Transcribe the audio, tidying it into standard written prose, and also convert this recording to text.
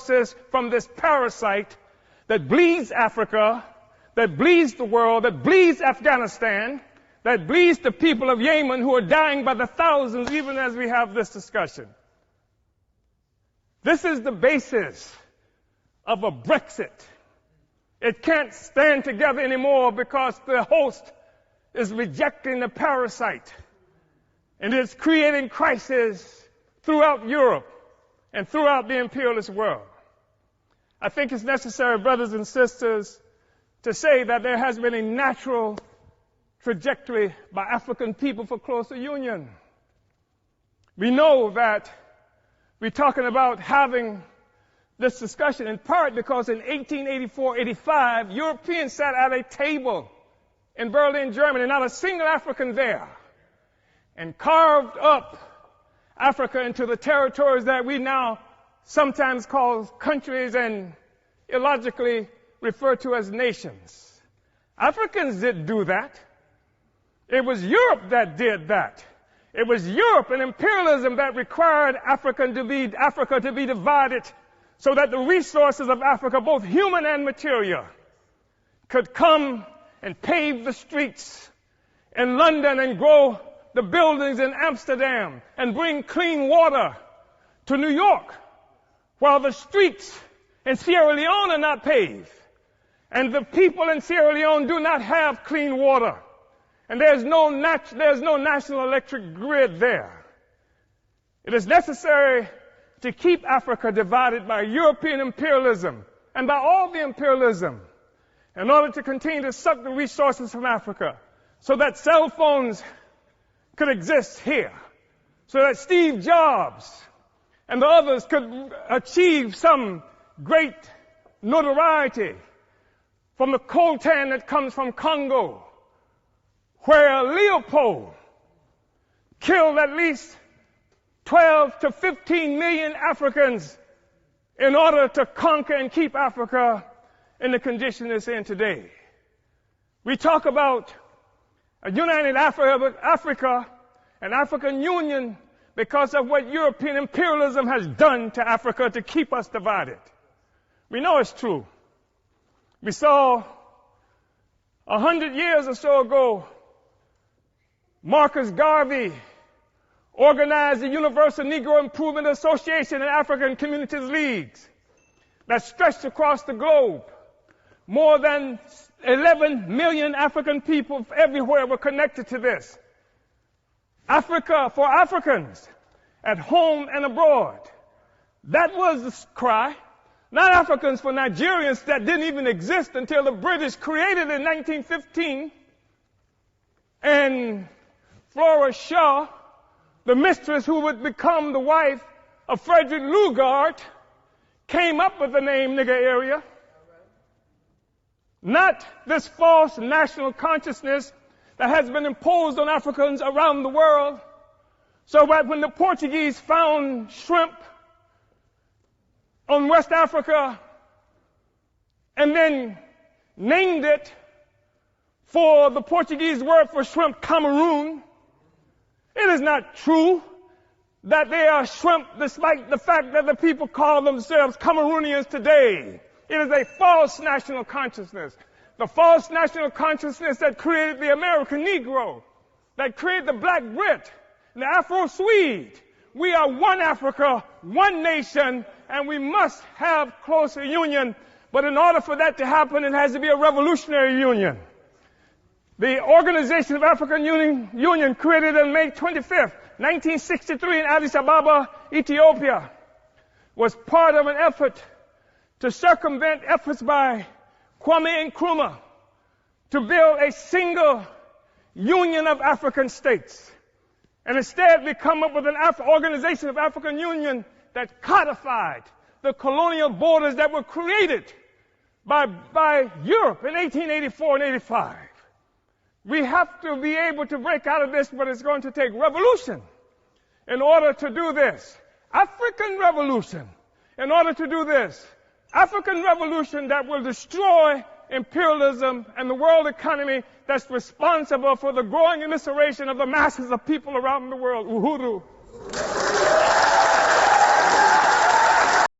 resources from this parasite that bleeds Africa, that bleeds the world, that bleeds Afghanistan, that bleeds the people of Yemen who are dying by the thousands even as we have this discussion. This is the basis of a Brexit. It can't stand together anymore because the host is rejecting the parasite. And it's creating crisis throughout Europe and throughout the imperialist world. I think it's necessary, brothers and sisters, to say that there has been a natural trajectory by African people for closer union. We know that we're talking about having this discussion in part because in 1884-85, Europeans sat at a table in Berlin, Germany, not a single African there, and carved up Africa into the territories that we now sometimes call countries and illogically refer to as nations. Africans didn't do that. It was Europe that did that. It was Europe and imperialism that required Africa to be divided so that the resources of Africa, both human and material, could come and pave the streets in London and grow the buildings in Amsterdam and bring clean water to New York, while the streets in Sierra Leone are not paved. And the people in Sierra Leone do not have clean water. And there's no national electric grid there. It is necessary to keep Africa divided by European imperialism and by all the imperialism in order to continue to suck the resources from Africa so that cell phones could exist here, so that Steve Jobs and the others could achieve some great notoriety from the coltan that comes from Congo, where Leopold killed at least 12 to 15 million Africans in order to conquer and keep Africa in the condition it's in today. We talk about a united Africa and African Union because of what European imperialism has done to Africa to keep us divided. We know it's true. We saw 100 years or so ago, Marcus Garvey organized the Universal Negro Improvement Association and African Communities Leagues that stretched across the globe. More than 11 million African people everywhere were connected to this. Africa for Africans, at home and abroad. That was the cry. Not Africans for Nigerians that didn't even exist until the British created it in 1915. And Flora Shaw, the mistress who would become the wife of Frederick Lugard, came up with the name nigger area. Not this false national consciousness that has been imposed on Africans around the world. So that when the Portuguese found shrimp on West Africa and then named it for the Portuguese word for shrimp, Cameroon, it is not true that they are shrimp despite the fact that the people call themselves Cameroonians today. It is a false national consciousness. The false national consciousness that created the American Negro, that created the Black Brit, the Afro-Swede. We are one Africa, one nation, and we must have closer union. But in order for that to happen, it has to be a revolutionary union. The Organization of African Union, created on May 25th, 1963 in Addis Ababa, Ethiopia, was part of an effort to circumvent efforts by Kwame Nkrumah to build a single union of African states. And instead, we come up with an Organization of African Union that codified the colonial borders that were created by Europe in 1884 and 85. We have to be able to break out of this, but it's going to take revolution in order to do this. African revolution in order to do this. African revolution that will destroy imperialism and the world economy that's responsible for the growing immiseration of the masses of people around the world. Uhuru.